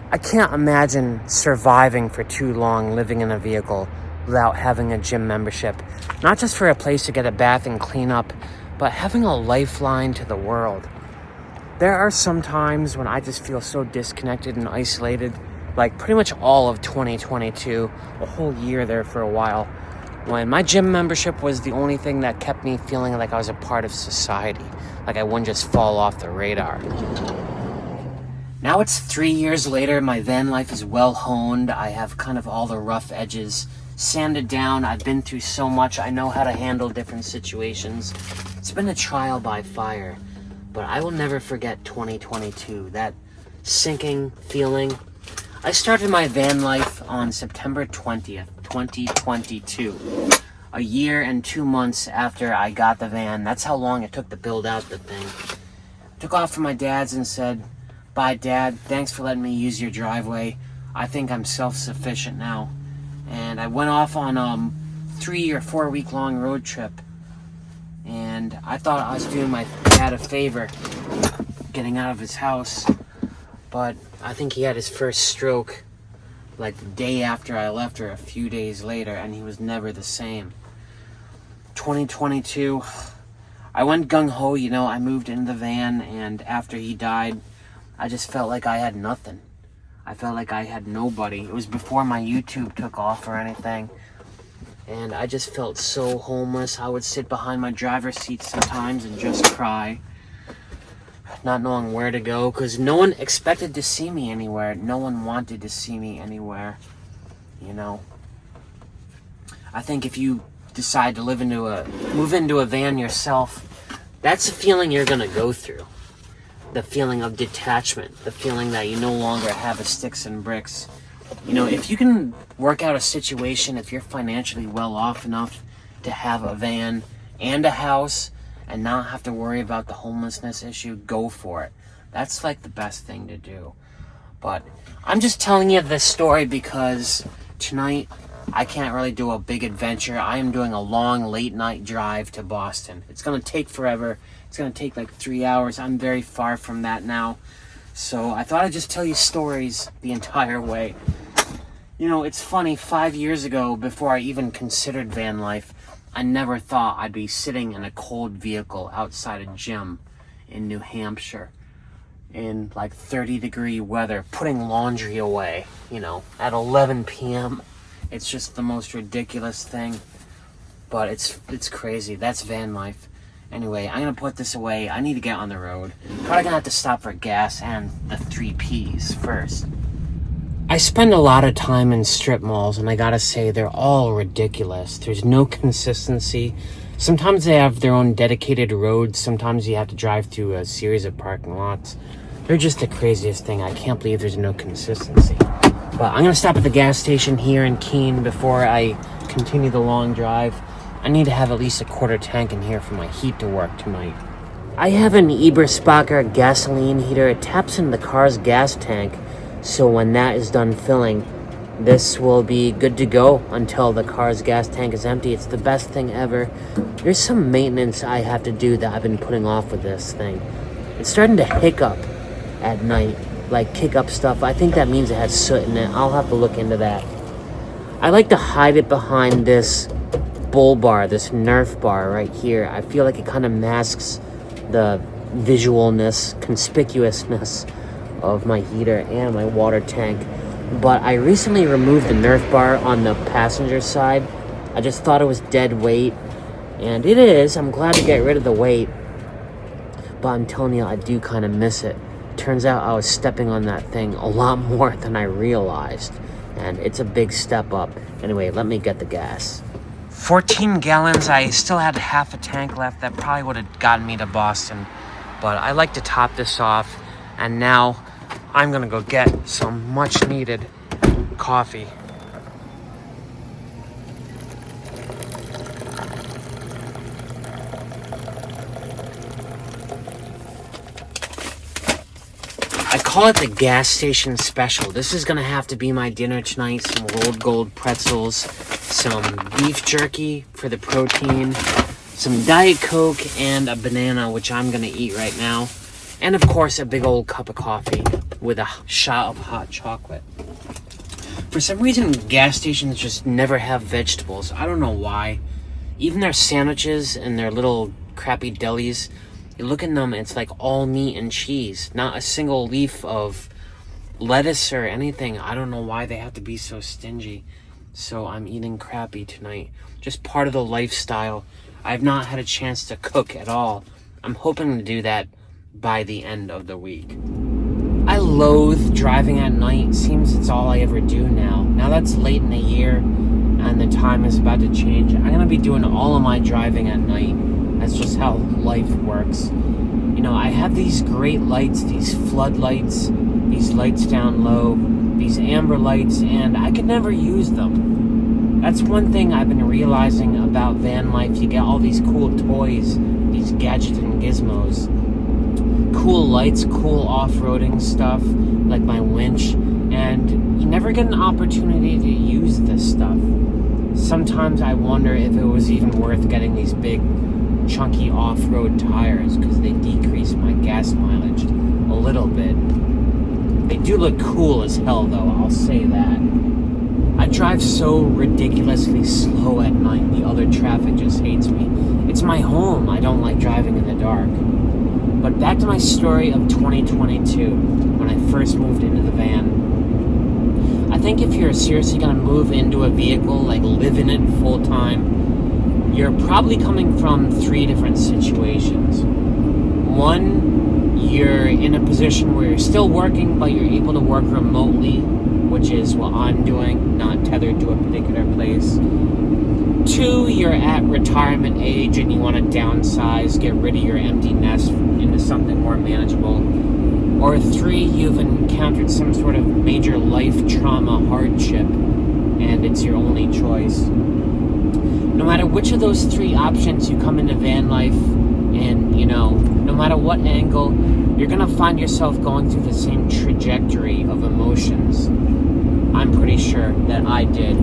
I can't imagine surviving for too long living in a vehicle without having a gym membership. Not just for a place to get a bath and clean up, but having a lifeline to the world. There are some times when I just feel so disconnected and isolated, like pretty much all of 2022, a whole year there for a while, when my gym membership was the only thing that kept me feeling like I was a part of society, like I wouldn't just fall off the radar. Now it's 3 years later, my van life is well honed. I have kind of all the rough edges sanded down. I've been through so much. I know how to handle different situations. It's been a trial by fire, but I will never forget 2022, that sinking feeling. I started my van life on September 20th, 2022. A year and 2 months after I got the van. That's how long it took to build out the thing. I took off from my dad's and said, "Bye, Dad. Thanks for letting me use your driveway. I think I'm self-sufficient now." And I went off on a 3 or 4 week long road trip. And I thought I was doing my dad a favor getting out of his house. But I think he had his first stroke like the day after I left, or a few days later, and he was never the same. 2022, I went gung-ho, I moved into the van, and after he died, I just felt like I had nothing. I felt like I had nobody. It was before my YouTube took off or anything. And I just felt so homeless. I would sit behind my driver's seat sometimes and just cry, not knowing where to go, because no one expected to see me anywhere. No one wanted to see me anywhere, I think if you decide to move into a van yourself, that's a feeling you're gonna go through. The feeling of detachment, the feeling that you no longer have a sticks and bricks. If you can work out a situation, if you're financially well off enough to have a van and a house and not have to worry about the homelessness issue, go for it. That's like the best thing to do. But I'm just telling you this story because tonight I can't really do a big adventure. I am doing a long late night drive to Boston. It's going to take forever. It's going to take like 3 hours. I'm very far from that now. So I thought I'd just tell you stories the entire way. It's funny, 5 years ago, before I even considered van life, I never thought I'd be sitting in a cold vehicle outside a gym in New Hampshire in like 30-degree weather, putting laundry away, at 11 p.m. It's just the most ridiculous thing, but it's crazy. That's van life. Anyway, I'm gonna put this away. I need to get on the road. Probably gonna have to stop for gas and the 3 Ps first. I spend a lot of time in strip malls, and I gotta say, they're all ridiculous. There's no consistency. Sometimes they have their own dedicated roads. Sometimes you have to drive through a series of parking lots. They're just the craziest thing. I can't believe there's no consistency. But I'm gonna stop at the gas station here in Keene before I continue the long drive. I need to have at least a quarter tank in here for my heat to work tonight. I have an Eberspacher gasoline heater. It taps into the car's gas tank, so when that is done filling, this will be good to go until the car's gas tank is empty. It's the best thing ever. There's some maintenance I have to do that I've been putting off with this thing. It's starting to hiccup at night, like kick up stuff. I think that means it has soot in it. I'll have to look into that. I like to hide it behind this bull bar, this Nerf bar right here. I feel like it kind of masks the visualness, conspicuousness of my heater and my water tank. But I recently removed the Nerf bar on the passenger side. I just thought it was dead weight, and it is. I'm glad to get rid of the weight, but I'm telling you, I do kind of miss it. Turns out I was stepping on that thing a lot more than I realized, and it's a big step up. Anyway, let me get the gas. 14 gallons. I still had half a tank left. That probably would have gotten me to Boston, but I like to top this off, and now I'm gonna go get some much needed coffee. I call it the gas station special. This is gonna have to be my dinner tonight. Some rolled gold pretzels, some beef jerky for the protein, some Diet Coke, and a banana, which I'm gonna eat right now. And of course, a big old cup of coffee with a shot of hot chocolate. For some reason, gas stations just never have vegetables. I don't know why. Even their sandwiches and their little crappy delis, you look in them, it's like all meat and cheese. Not a single leaf of lettuce or anything. I don't know why they have to be so stingy. So I'm eating crappy tonight. Just part of the lifestyle. I've not had a chance to cook at all. I'm hoping to do that by the end of the week. I loathe driving at night. Seems it's all I ever do now. Now that's late in the year and the time is about to change. I'm going to be doing all of my driving at night. That's just how life works. You know, I have these great lights, these floodlights, these lights down low, these amber lights, and I could never use them. That's one thing I've been realizing about van life. You get all these cool toys, these gadgets and gizmos. Cool lights, cool off-roading stuff, like my winch, and you never get an opportunity to use this stuff. Sometimes I wonder if it was even worth getting these big, chunky off-road tires, because they decrease my gas mileage a little bit. They do look cool as hell, though, I'll say that. I drive so ridiculously slow at night, the other traffic just hates me. It's my home, I don't like driving in the dark. But back to my story of 2022, when I first moved into the van. I think if you're seriously going to move into a vehicle, like live in it full time, you're probably coming from 3 different situations. One, you're in a position where you're still working, but you're able to work remotely, which is what I'm doing, not tethered to a particular place. 2, you're at retirement age and you want to downsize, get rid of your empty nest into something more manageable. Or 3, you've encountered some sort of major life trauma hardship and it's your only choice. No matter which of those 3 options you come into van life and, you know, no matter what angle, you're going to find yourself going through the same trajectory of emotions. I'm pretty sure that I did.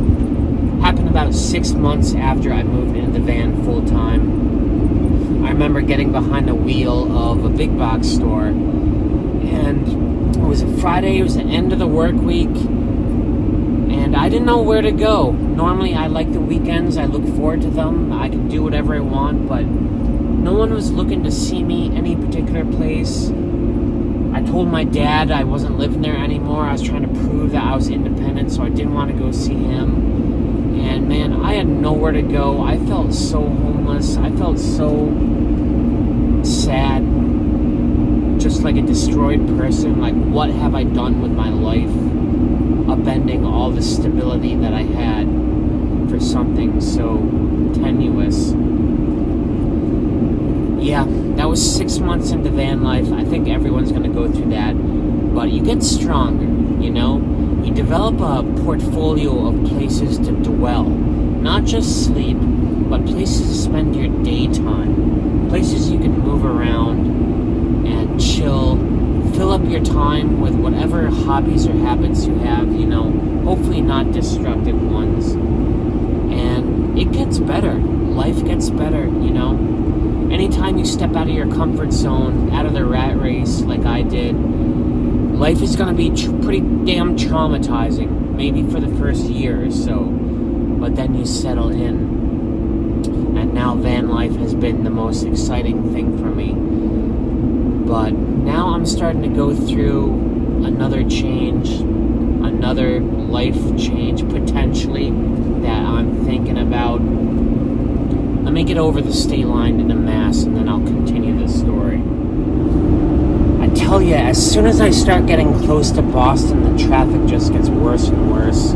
Happened about 6 months after I moved into the van full time. I remember getting behind the wheel of a big box store, and it was a Friday, it was the end of the work week, and I didn't know where to go. Normally I like the weekends, I look forward to them, I can do whatever I want, but no one was looking to see me any particular place. I told my dad I wasn't living there anymore. I was trying to prove that I was independent, so I didn't want to go see him. And man, I had nowhere to go. I felt so homeless. I felt so sad. Just like a destroyed person. Like, what have I done with my life? Upending all the stability that I had for something so tenuous. Yeah, that was 6 months into van life. I think everyone's going to go through that. But you get stronger, you know? You develop a portfolio of places to dwell. Not just sleep, but places to spend your daytime. Places you can move around and chill. Fill up your time with whatever hobbies or habits you have, you know? Hopefully not destructive ones. And it gets better. Life gets better, you know? Anytime you step out of your comfort zone, out of the rat race like I did, life is going to be pretty damn traumatizing, maybe for the first year or so, but then you settle in. And now van life has been the most exciting thing for me. But now I'm starting to go through another change, another life change potentially that I'm thinking about. Let me get over the state line into Mass, and then I'll continue this story. I tell you, as soon as I start getting close to Boston, the traffic just gets worse and worse.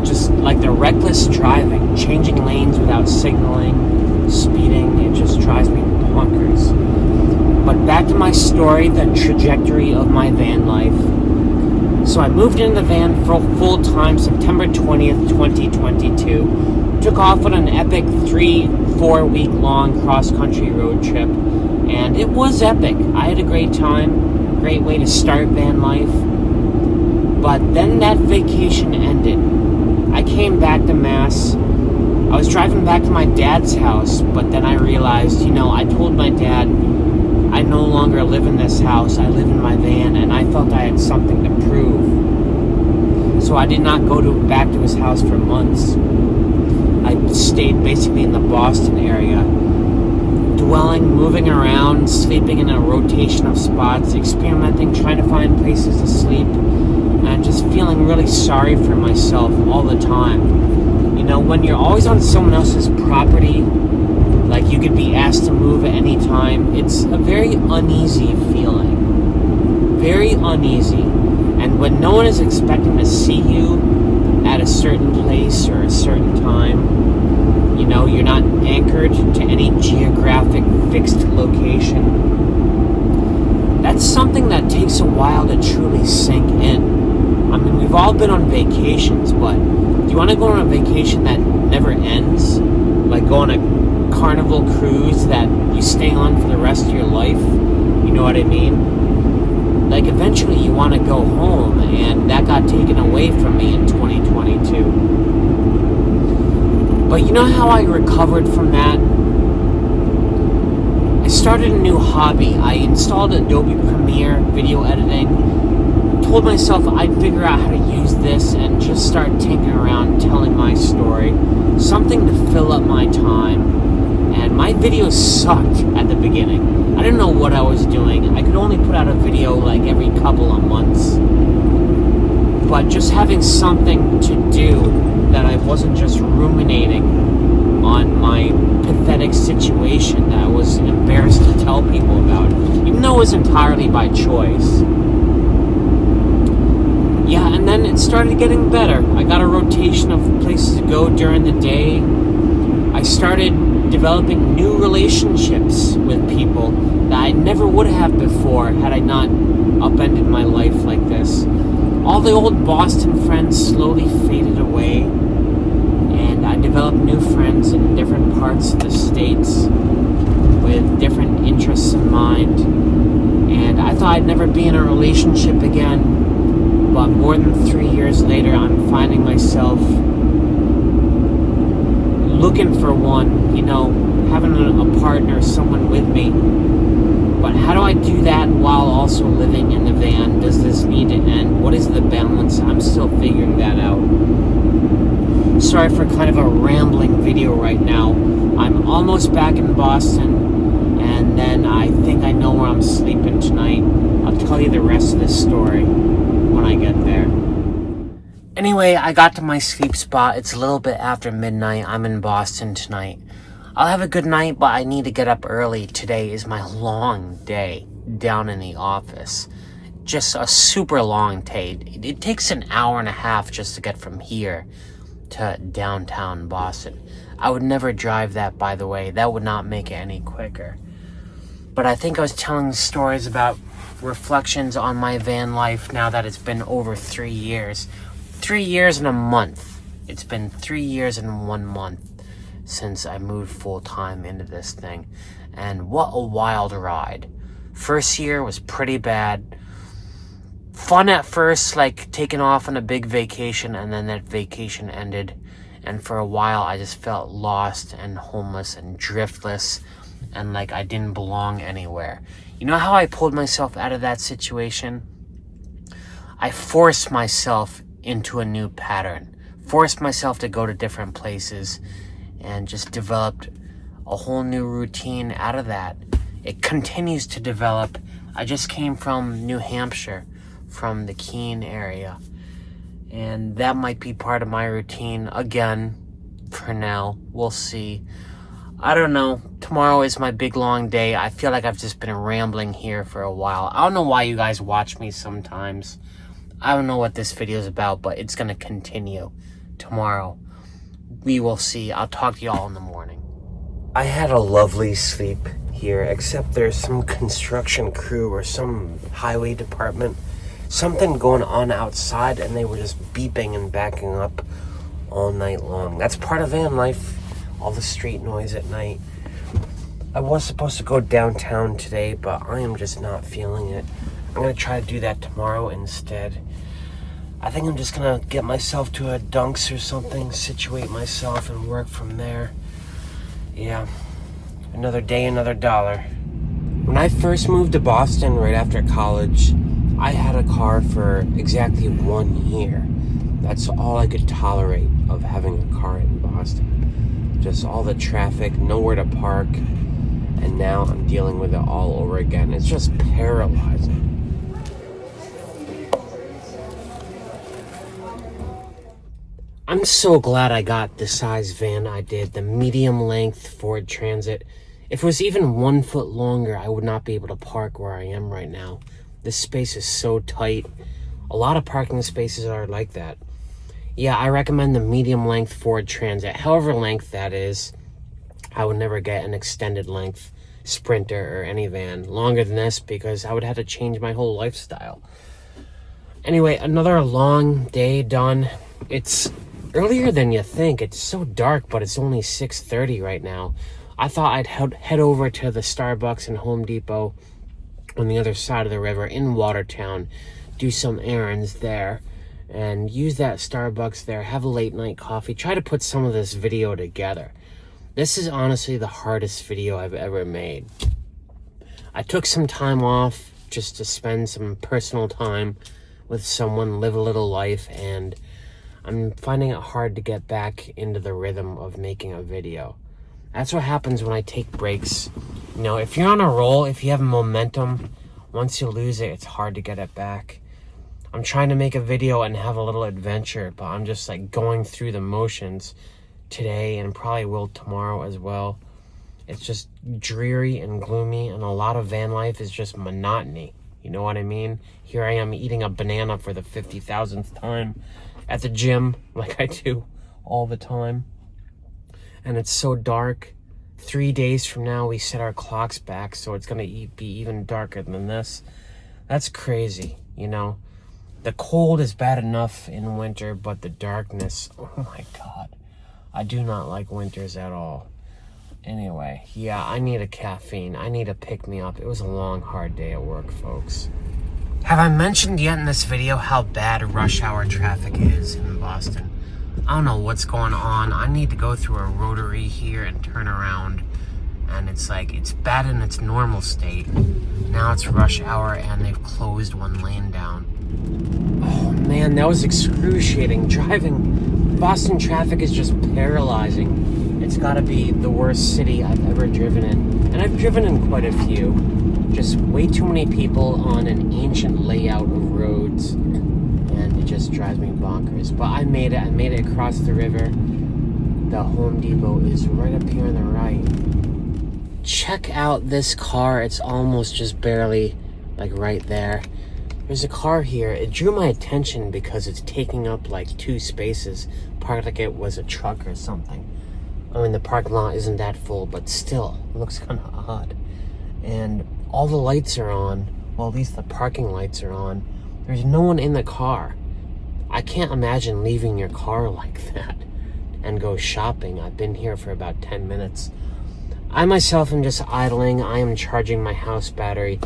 Just like the reckless driving, changing lanes without signaling, speeding, it just drives me bonkers. But back to my story, the trajectory of my van life. So I moved into the van full time September 20th, 2022. Took off on an epic 3-4 week long cross-country road trip, and it was epic. I had a great time, great way to start van life, but then that vacation ended. I came back to Mass. I was driving back to my dad's house, but then I realized, you know, I told my dad I no longer live in this house. I live in my van, and I felt I had something to prove. So I did not go back to his house for months. I stayed basically in the Boston area, dwelling, moving around, sleeping in a rotation of spots, experimenting, trying to find places to sleep, and just feeling really sorry for myself all the time. You know, when you're always on someone else's property, like you could be asked to move at any time, it's a very uneasy feeling. Very uneasy. And when no one is expecting to see you at a certain place or a certain time, you know, you're not anchored to any geographic fixed location. That's something that takes a while to truly sink in. I mean, we've all been on vacations, but do you want to go on a vacation that never ends? Like go on a Carnival cruise that you stay on for the rest of your life? You know what I mean? Like eventually you want to go home, and that got taken away from me in 2022. But you know how I recovered from that? I started a new hobby. I installed Adobe Premiere video editing. Told myself I'd figure out how to use this and just start tinkering around telling my story. Something to fill up my time. And my videos sucked at the beginning. I didn't know what I was doing. I could only put out a video like every couple of months. But just having something to do that I wasn't just ruminating on my pathetic situation that I was embarrassed to tell people about, even though it was entirely by choice. Yeah, and then it started getting better. I got a rotation of places to go during the day. I started developing new relationships with people that I never would have before had I not upended my life like this. All the old Boston friends slowly faded away, and I developed new friends in different parts of the states with different interests in mind. And I thought I'd never be in a relationship again, but more than 3 years later, I'm finding myself looking for one, you know, having a partner, someone with me. But how do I do that while also living in the van? Does this need to end? What is the balance? I'm still figuring that out. Sorry for kind of a rambling video right now. I'm almost back in Boston, and then I think I know where I'm sleeping tonight. I'll tell you the rest of this story when I get there. Anyway, I got to my sleep spot. It's a little bit after midnight. I'm in Boston tonight. I'll have a good night, but I need to get up early. Today is my long day down in the office. Just a super long day. It takes an hour and a half just to get from here to downtown Boston. I would never drive that, by the way. That would not make it any quicker. But I think I was telling stories about reflections on my van life now that it's been over 3 years. 3 years and a month. It's been 3 years and 1 month since I moved full-time into this thing. And what a wild ride. First year was pretty bad. Fun at first, like taking off on a big vacation, and then that vacation ended. And for a while, I just felt lost and homeless and driftless, and like I didn't belong anywhere. You know how I pulled myself out of that situation? I forced myself into a new pattern. Forced myself to go to different places and just developed a whole new routine out of that. It continues to develop. I just came from New Hampshire, from the Keene area, and that might be part of my routine again for now. We'll see. I don't know. Tomorrow is my big long day. I feel like I've just been rambling here for a while. I don't know why you guys watch me sometimes. I don't know what this video is about, but it's going to continue tomorrow. We will see. I'll talk to y'all in the morning. I had a lovely sleep here, except there's some construction crew or some highway department, something going on outside, and they were just beeping and backing up all night long. That's part of van life, all the street noise at night. I was supposed to go downtown today, but I am just not feeling it. I'm going to try to do that tomorrow instead. I think I'm just going to get myself to a Dunks or something, situate myself, and work from there. Yeah. Another day, another dollar. When I first moved to Boston right after college, I had a car for exactly 1 year. That's all I could tolerate of having a car in Boston. Just all the traffic, nowhere to park, and now I'm dealing with it all over again. It's just paralyzing. I'm so glad I got the size van I did, the medium length Ford Transit. If it was even 1 foot longer, I would not be able to park where I am right now. This space is so tight. A lot of parking spaces are like that. Yeah, I recommend the medium length Ford Transit, however length that is. I would never get an extended length Sprinter or any van longer than this because I would have to change my whole lifestyle. Anyway, another long day done. It's earlier than you think. It's so dark, but it's only 6:30 right now. I thought I'd head over to the Starbucks and Home Depot on the other side of the river in Watertown, do some errands there, and use that Starbucks there, have a late night coffee, try to put some of this video together. This is honestly the hardest video I've ever made. I took some time off just to spend some personal time with someone, live a little life, and I'm finding it hard to get back into the rhythm of making a video. That's what happens when I take breaks. You know, if you're on a roll, if you have momentum, once you lose it, it's hard to get it back. I'm trying to make a video and have a little adventure, but I'm just like going through the motions today and probably will tomorrow as well. It's just dreary and gloomy, and a lot of van life is just monotony. You know what I mean? Here I am eating a banana for the 50,000th time at the gym, like I do all the time. And it's so dark. 3 days from now, we set our clocks back, so it's gonna be even darker than this. That's crazy, you know? The cold is bad enough in winter, but the darkness, oh my God. I do not like winters at all. Anyway, yeah, I need a caffeine. I need a pick-me-up. It was a long, hard day at work, folks. Have I mentioned yet in this video how bad rush hour traffic is in Boston? I don't know what's going on. I need to go through a rotary here and turn around. And it's like, it's bad in its normal state. Now it's rush hour and they've closed one lane down. Oh man, that was excruciating. Driving Boston traffic is just paralyzing. It's gotta be the worst city I've ever driven in. And I've driven in quite a few. Just way too many people on an ancient layout of roads. And it just drives me bonkers. But I made it. I made it across the river. The Home Depot is right up here on the right. Check out this car. It's almost just barely like right there. There's a car here. It drew my attention because it's taking up like 2 spaces. Parked like it was a truck or something. I mean, the parking lot isn't that full, but still, it looks kind of odd. And all the lights are on. Well, at least the parking lights are on. There's no one in the car. I can't imagine leaving your car like that and go shopping. I've been here for about 10 minutes. I myself am just idling. I am charging my house battery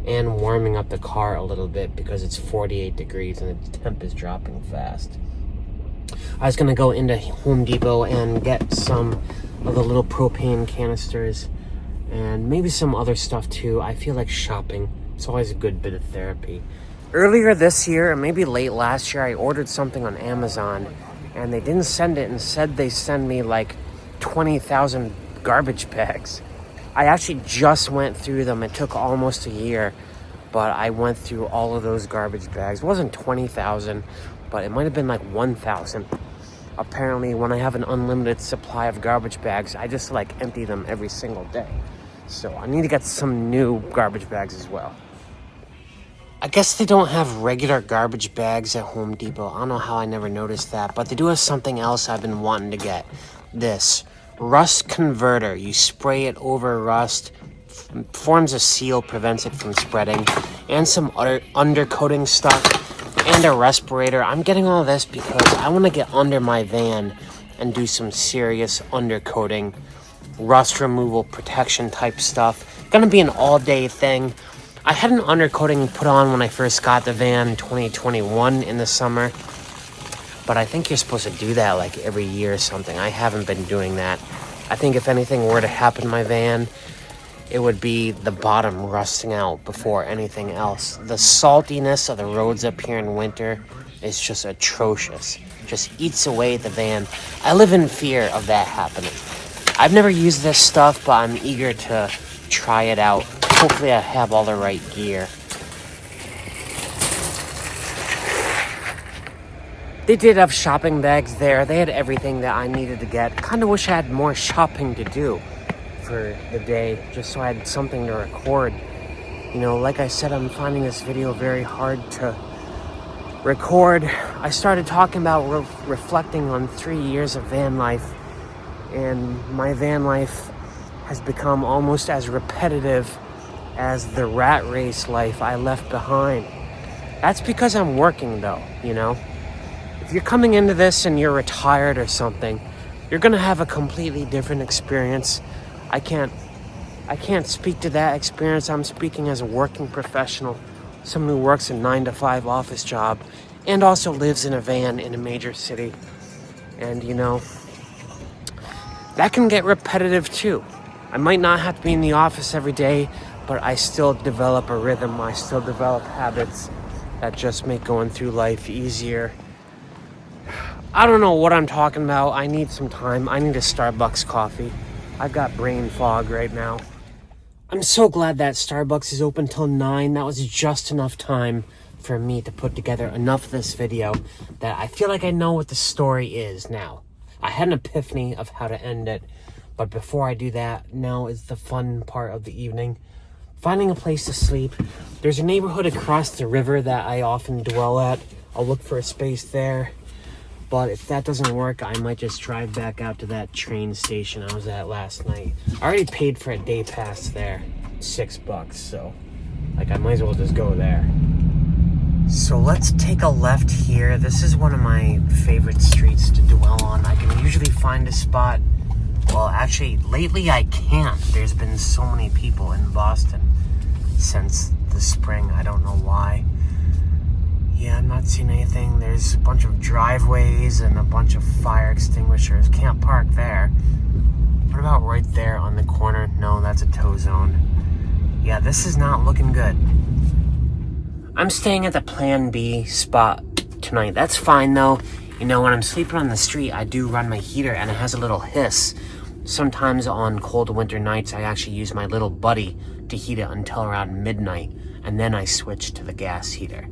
and warming up the car a little bit because it's 48 degrees and the temp is dropping fast. I was going to go into Home Depot and get some of the little propane canisters and maybe some other stuff too. I feel like shopping. It's always a good bit of therapy. Earlier this year, or maybe late last year, I ordered something on Amazon and they didn't send it and said they send me like 20,000 garbage bags. I actually just went through them. It took almost a year, but I went through all of those garbage bags. It wasn't 20,000, but it might have been like 1,000. Apparently, when I have an unlimited supply of garbage bags, I just like empty them every single day. So I need to get some new garbage bags as well. I guess they don't have regular garbage bags at Home Depot. I don't know how I never noticed that, but they do have something else I've been wanting to get. This rust converter. You spray it over rust, forms a seal, prevents it from spreading, and some other undercoating stuff, and a respirator. I'm getting all this because I want to get under my van and do some serious undercoating, rust removal, protection type stuff. Gonna be an all-day thing. I had an undercoating put on when I first got the van in 2021 in the summer, but I think you're supposed to do that like every year or something. I haven't been doing that. I think if anything were to happen to my van, it would be the bottom rusting out before anything else. The saltiness of the roads up here in winter is just atrocious. Just eats away the van. I live in fear of that happening. I've never used this stuff, but I'm eager to try it out. Hopefully I have all the right gear. They did have shopping bags there. They had everything that I needed to get. Kind of wish I had more shopping to do for the day, just so I had something to record. You know, like I said, I'm finding this video very hard to record. I started talking about reflecting on 3 years of van life, and my van life has become almost as repetitive as the rat race life I left behind. That's because I'm working though, you know? If you're coming into this and you're retired or something, you're gonna have a completely different experience. I can't speak to that experience. I'm speaking as a working professional, someone who works a 9-to-5 office job and also lives in a van in a major city. And you know, that can get repetitive too. I might not have to be in the office every day, but I still develop a rhythm. I still develop habits that just make going through life easier. I don't know what I'm talking about. I need some time. I need a Starbucks coffee. I've got brain fog right now. I'm so glad that Starbucks is open till 9. That was just enough time for me to put together enough of this video that I feel like I know what the story is now. I had an epiphany of how to end it, but before I do that, now is the fun part of the evening. Finding a place to sleep. There's a neighborhood across the river that I often dwell at. I'll look for a space there. But if that doesn't work, I might just drive back out to that train station I was at last night. I already paid for a day pass there, $6, so like I might as well just go there. So let's take a left here. This is one of my favorite streets to dwell on. I can usually find a spot. Well, actually, lately I can't. There's been so many people in Boston since the spring. I don't know why. Yeah, I'm not seeing anything. There's a bunch of driveways and a bunch of fire extinguishers. Can't park there. What about right there on the corner? No, that's a tow zone. Yeah, this is not looking good. I'm staying at the Plan B spot tonight. That's fine though. You know, when I'm sleeping on the street, I do run my heater and it has a little hiss. Sometimes on cold winter nights, I actually use my little buddy to heat it until around midnight, and then I switch to the gas heater.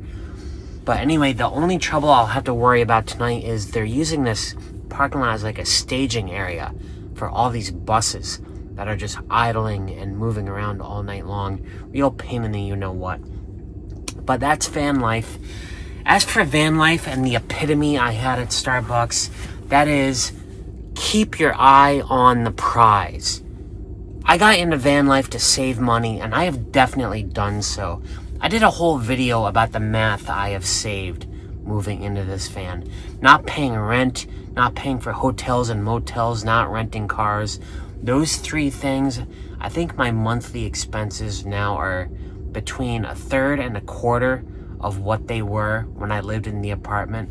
But anyway, the only trouble I'll have to worry about tonight is they're using this parking lot as like a staging area for all these buses that are just idling and moving around all night long. Real pain in the you-know-what. But that's van life. As for van life and the epitome I had at Starbucks, that is, keep your eye on the prize. I got into van life to save money, and I have definitely done so. I did a whole video about the math I have saved moving into this van. Not paying rent, not paying for hotels and motels, not renting cars. Those 3 things, I think my monthly expenses now are between 1/3 and 1/4 of what they were when I lived in the apartment.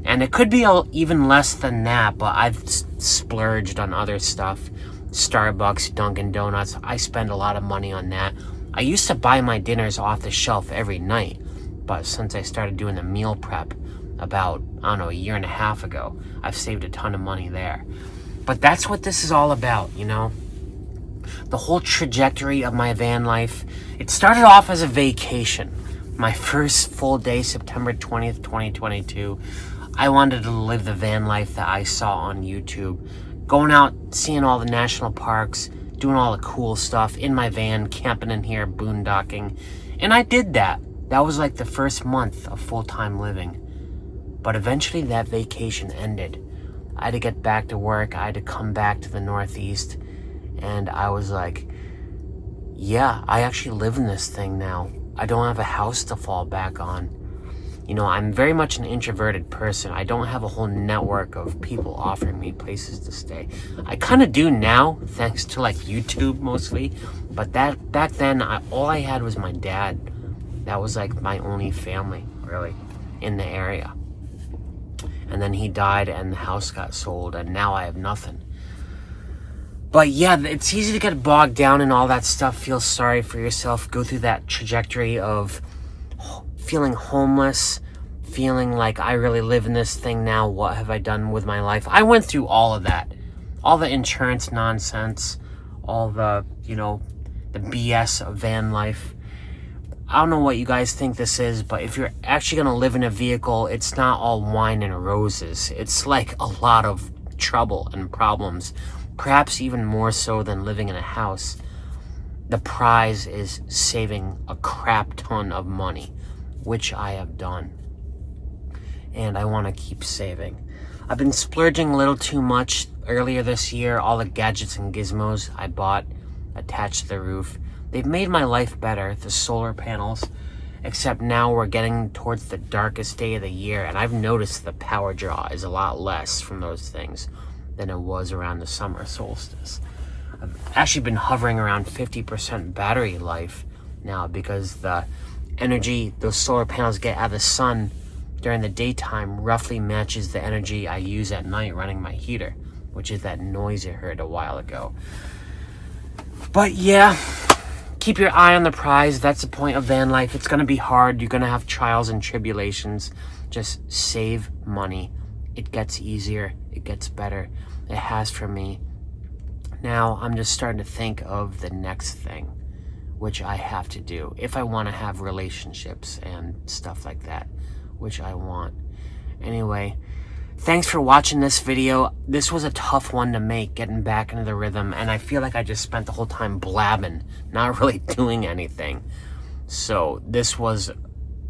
And it could be even less than that, but I've splurged on other stuff. Starbucks, Dunkin' Donuts, I spend a lot of money on that. I used to buy my dinners off the shelf every night, but since I started doing the meal prep about, I don't know, a year and a half ago, I've saved a ton of money there. But that's what this is all about, you know? The whole trajectory of my van life, it started off as a vacation. My first full day, September 20th, 2022, I wanted to live the van life that I saw on YouTube. Going out, seeing all the national parks, doing all the cool stuff in my van, camping in here, boondocking. And I did that. That was like the first month of full-time living. But eventually that vacation ended. I had to get back to work. I had to come back to the Northeast. And I was like, yeah, I actually live in this thing now. I don't have a house to fall back on. You know, I'm very much an introverted person. I don't have a whole network of people offering me places to stay. I kind of do now, thanks to like YouTube mostly. But that back then, all I had was my dad. That was like my only family, really, in the area. And then he died and the house got sold and now I have nothing. But yeah, it's easy to get bogged down in all that stuff, feel sorry for yourself, go through that trajectory of feeling homeless, feeling like I really live in this thing now, what have I done with my life? I went through all of that. All the insurance nonsense, all the, the BS of van life. I don't know what you guys think this is, but if you're actually going to live in a vehicle, it's not all wine and roses. It's like a lot of trouble and problems. Perhaps even more so than living in a house. The prize is saving a crap ton of money, which I have done. And I want to keep saving. I've been splurging a little too much earlier this year. All the gadgets and gizmos I bought attached to the roof. They've made my life better, the solar panels. Except now we're getting towards the darkest day of the year, and I've noticed the power draw is a lot less from those things than it was around the summer solstice. I've actually been hovering around 50% battery life now because the energy those solar panels get out of the sun during the daytime roughly matches the energy I use at night running my heater, which is that noise you heard a while ago. But yeah, keep your eye on the prize. That's the point of van life. It's going to be hard. You're going to have trials and tribulations. Just save money. It gets easier. It gets better. It has for me. Now I'm just starting to think of the next thing, which I have to do if I want to have relationships and stuff like that, which I want. Anyway, thanks for watching this video. This was a tough one to make, getting back into the rhythm, and I feel like I just spent the whole time blabbing, not really doing anything. So this was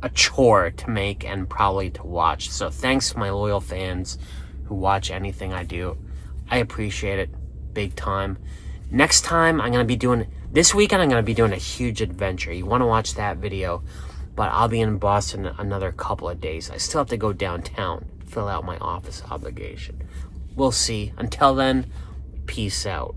a chore to make and probably to watch. So thanks to my loyal fans who watch anything I do. I appreciate it big time. Next time this weekend I'm going to be doing a huge adventure. You want to watch that video, but I'll be in Boston another couple of days. I still have to go downtown, fill out my office obligation. We'll see. Until then, peace out.